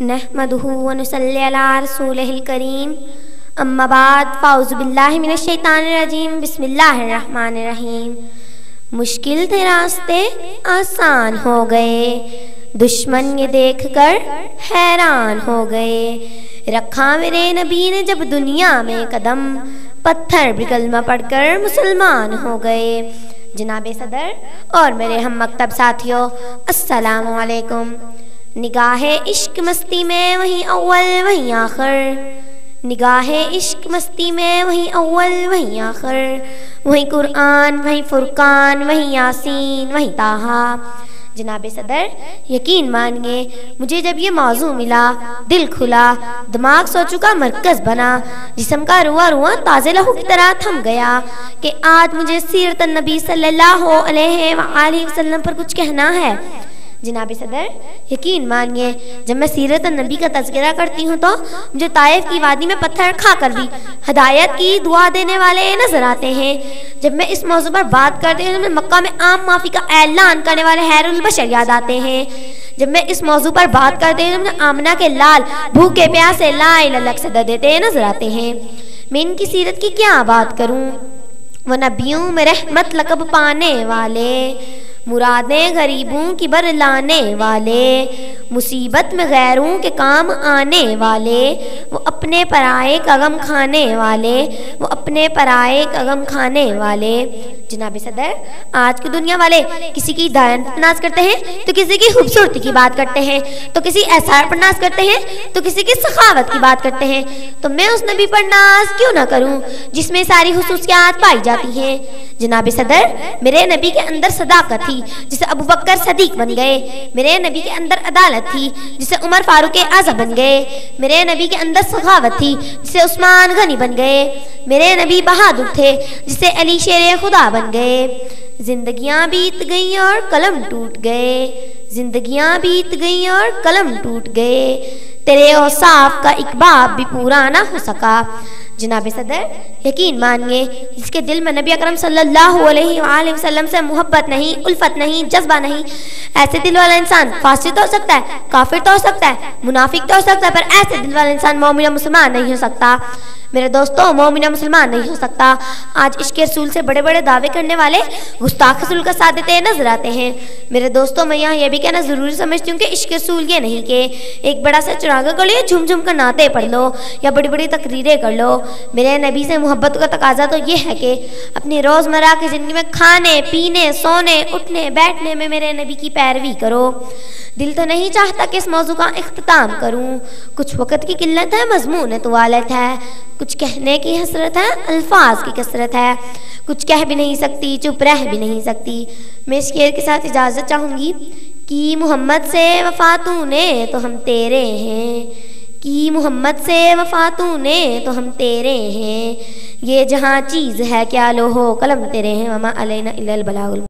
नहमदुहु व नुसल्ली अला रसूलिहिल करीम अम्मा बाद फ़ाउज़ु बिल्लाहि मिनश शैतानिर रजीम बिस्मिल्लाहिर रहमानिर रहीम। मुश्किल थे रास्ते आसान हो गए, दुश्मन ये देखकर हैरान हो गए। रखा मेरे नबी ने जब दुनिया में कदम, पत्थर भी कलमा पढ़कर मुसलमान हो गए। जनाबे सदर और मेरे हम मकतब साथियों, अस्सलामु अलैकुम। निगाहे इश्क मस्ती में वहीं अव्वल वहीं आखिर, निगाहे इश्क मस्ती में वहीं अव्वल वहीं आखिर, वहीं कुरान वहीं फुरकान वहीं यासीन वहीं ताहा। जनाबे सदर यकीन मानिए मुझे जब ये मौजू मिला, दिल खुला, दिमाग सोचू का मरकज़ बना, जिस्म का रुआ रुआ ताज़े लहू की तरह थम गया कि आज मुझे सीरत नबी सल्लल्लाहु अलैहि वसल्लम पर कुछ कहना है। जनाबे सदर यकीन मानिए जब मैं सीरत नबी का तज़किरा करती हूँ तो मुझे ताइफ की वादी में पत्थर खा कर भी हदायत की दुआ देने वाले नजर आते हैं। जब मैं इस मौजू पर बात करती हूँ तो मैं मक्का में आम माफ़ी का ऐलान करने वाले हैरुल बशर याद आते हैं। जब मैं इस मौजू पर बात करती हूँ तो मुझे आमना के लाल भूखे प्यासे ला इलाहा सदा देते नजर आते हैं। मैं इनकी सीरत की क्या बात करूँ, वो नबियों में रहमत लक़ब पाने वाले, मुरादें गरीबों की बर लाने वाले, मुसीबत में गैरों के काम आने वाले, वो अपने पराए का गम खाने वाले, वो अपने पराए का गम खाने वाले। जनाब सदर आज की दुनिया वाले किसी की दायन पर नाज करते हैं तो किसी की खूबसूरती की बात करते हैं, तो किसी एसार पर नाज करते हैं तो किसी की सखावत की बात करते हैं। तो मैं उस नबी पर नाज क्यों ना करूं जिसमें सारी हुसूसियात पाई जाती हैं। जनाब सदर मेरे नबी के अंदर सदाकत थी जिसे अबू बकर सदीक बन गए। मेरे नबी के अंदर अदालत थी जिसे उमर फारूक आज़म बन गए। मेरे नबी के अंदर सखावत थी जिसे उस्मान गनी बन गए। मेरे नबी बहादुर थे जिसे अली शेर खुदा बन गए। जिंदगियां बीत गई और कलम टूट गए, जिंदगियां बीत गई और कलम टूट गए, तेरे औसाफ का एक बाब भी पूरा ना हो सका। जनाब सदर यकीन मानिए जिसके दिल में नबी अकरम सल्लल्लाहु अलैहि वसल्लम से मोहब्बत नहीं, उल्फत नहीं, जज्बा नहीं, ऐसे दिल वाला इंसान फासिक तो हो सकता है, काफिर तो हो सकता है, मुनाफिक तो हो सकता है, पर ऐसे दिल वाला इंसान मोमिन मुसलमान नहीं हो सकता। मेरे दोस्तों मोमिन मुसलमान नहीं हो सकता। आज इश्क रसूल से बड़े बड़े दावे करने वाले गुस्ताख रसूल का साथ देते नजर आते हैं। मेरे दोस्तों मैं यहाँ यह भी कहना ज़रूरी समझती हूँ कि इश्क रसूल ये नहीं कि एक बड़ा सा चुरागा कर लो या झूम झूम कर नाते पढ़ लो या बड़ी बड़ी तकरीरें कर लो। मेरे नबी से मोहब्बत का तकाजा तो ये है कि अपनी रोज़मर्रा की ज़िंदगी में खाने पीने सोने उठने बैठने में मेरे नबी की पैरवी करो। दिल तो नहीं चाहता कि इस मौजू का इख्तिताम करूँ, कुछ वक़्त की किल्लत है, मज़मून तुवालत है, कुछ कहने की हसरत है, अल्फाज की कसरत है, कुछ कह भी नहीं सकती, चुप रह भी नहीं सकती। मैं इस शेर के साथ इजाज़त चाहूँगी कि मोहम्मद से वफ़ा तूने तो हम तेरे हैं, कि मोहम्मद से वफ़ा तूने तो हम तेरे हैं, ये जहाँ चीज़ है क्या लोहो कलम तेरे हैं, वमा अलैना इल्लल बलागुल।